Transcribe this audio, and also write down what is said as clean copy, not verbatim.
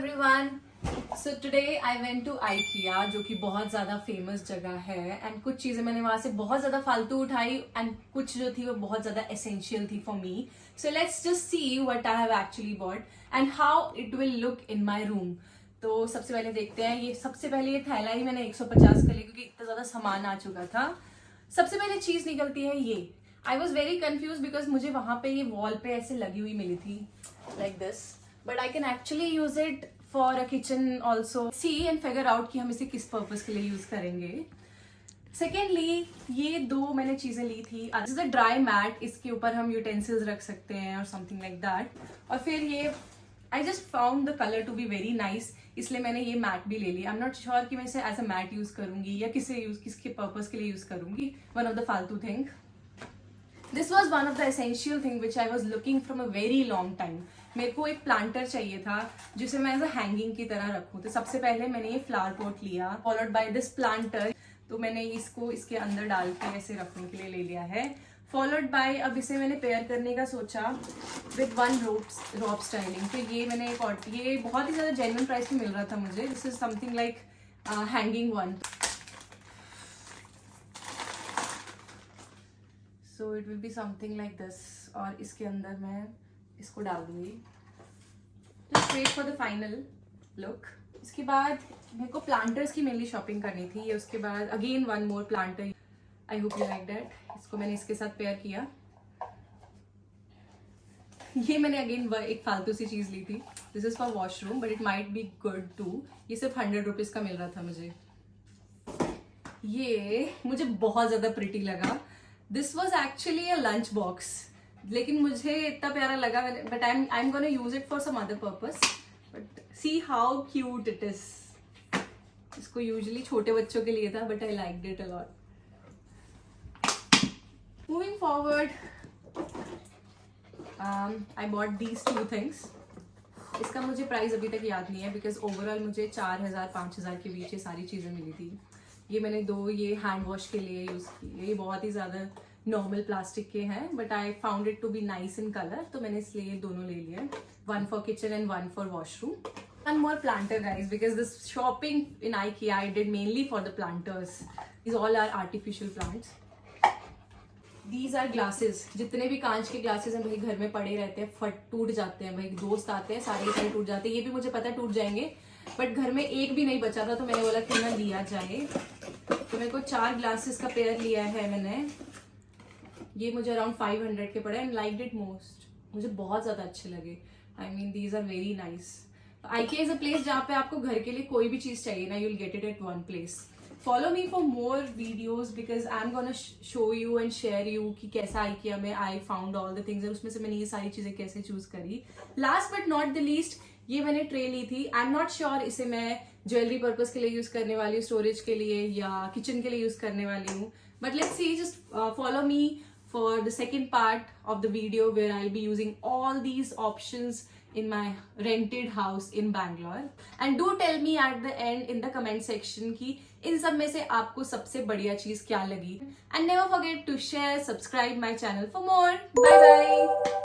everyone. So today I went to IKEA जो कि बहुत ज़्यादा फेमस जगह है एंड कुछ चीज़ें मैंने वहाँ से बहुत ज़्यादा फालतू उठाई एंड कुछ जो थी वो बहुत ज़्यादा एसेंशियल थी for me. So let's just see what I have actually bot and how it will look in my room. तो सबसे पहले देखते हैं. ये सबसे पहले ये थैला ही मैंने 150 का लिया क्योंकि इतना ज़्यादा सामान आ चुका था. सबसे पहले चीज़ निकलती है ये. I was very confuse because मुझे वहाँ पे ये वॉल पे ऐसे लगी हुई मिली थी like this. But I can actually use it for a kitchen also. See and figure out कि हम इसे किस पर्पज के लिए यूज करेंगे. सेकेंडली ये दो मैंने चीजें ली थी. This is a dry mat. इसके ऊपर हम यूटेंसिल्स रख सकते हैं और समथिंग लाइक दैट. और फिर ये I just found the colour to be very nice, इसलिए मैंने ये मैट भी ले लिया. आई एम नॉट श्योर कि मैं इसे एज अ मैट यूज करूंगी या किसके पर्पज के लिए यूज करूंगी. वन ऑफ द फालतू thing. This was one of the essential thing which I was looking from a very long time. मेरे को एक प्लांटर चाहिए था जिसे मैं एज अ हैंगिंग की तरह रखूं. तो सबसे पहले मैंने ये फ्लावर पॉट लिया फॉलोड बाय दिस प्लांटर. तो मैंने इसको इसके अंदर डाल के ऐसे रखने के लिए ले लिया है. फॉलोड बाय अब इसे मैंने पेयर करने का सोचा विद वन रोप स्टाइलिंग. तो ये मैंने ये बहुत ही ज़्यादा जेन्युइन प्राइस में मिल रहा था मुझे. This is something like hanging one. So it will be something like this. और इसके अंदर मैं इसको डाल दूंगी. Just wait for the final look. इसके बाद मेरे को प्लांटर्स की मेनली शॉपिंग करनी थी. ये उसके बाद again one more planter. I hope you like that. इसको मैंने इसके साथ पेयर किया. ये मैंने अगेन एक फालतू सी चीज ली थी. This is for washroom but it might be good too. ये सिर्फ 100 रुपीज का मिल रहा था मुझे. ये मुझे बहुत ज्यादा प्रिटी लगा. This was actually a lunch box, लेकिन मुझे इतना प्यारा लगा. But I am gonna use it for some other purpose. But see how cute it is. इसको यूजुअली छोटे बच्चों के लिए था but I liked it a lot. Moving forward I bought these two things. इसका मुझे प्राइस अभी तक याद नहीं है बिकॉज ओवरऑल मुझे 4000-5000 के बीच ये सारी चीज़ें मिली थी. ये मैंने दो ये हैंड वॉश के लिए यूज़ किए. ये बहुत ही ज़्यादा नॉर्मल प्लास्टिक के हैं but I found it to be nice in colour. तो मैंने इसलिए ये दोनों ले लिए. One for kitchen and one for washroom. One more planter guys because this shopping in IKEA I did mainly for the planters. These all are artificial plants. These are glasses. जितने भी कांच के ग्लासेस हैं भाई घर में पड़े रहते हैं, टूट जाते हैं. भाई दोस्त आते हैं सारे टूट जाते हैं. ये भी मुझे पता है टूट जाएंगे बट घर में एक भी नहीं बचा था तो मैंने बोला क्यों ना लिया जाए. तो मेरे को 4 ग्लासेस का पेयर लिया है मैंने. ये मुझे अराउंड 500 के पड़े एंड लाइक्ड इट मोस्ट. मुझे बहुत ज्यादा अच्छे लगे. I mean these are very nice. IKEA is a place जहाँ पे आपको घर के लिए कोई भी चीज चाहिए ना, you'll get it at one place. Follow me for more videos because I'm gonna show you and share you कि कैसा IKEA में I found all the things. और उसमें से मैंने ये सारी चीजें कैसे चूज करी. Last but not the least ये मैंने ट्रे ली थी. आई एम नॉट श्योर इसे मैं ज्वेलरी पर्पज के लिए यूज करने वाली हूँ, स्टोरेज के लिए या किचन के लिए यूज करने वाली हूँ. But let's see. Just follow me for the second part of the video where I'll be using all these options in my rented house in Bangalore. And do tell me at the end in the comment section कि इन सब में से आपको सबसे बढ़िया चीज क्या लगी. And never forget to share, subscribe my channel for more. Bye bye.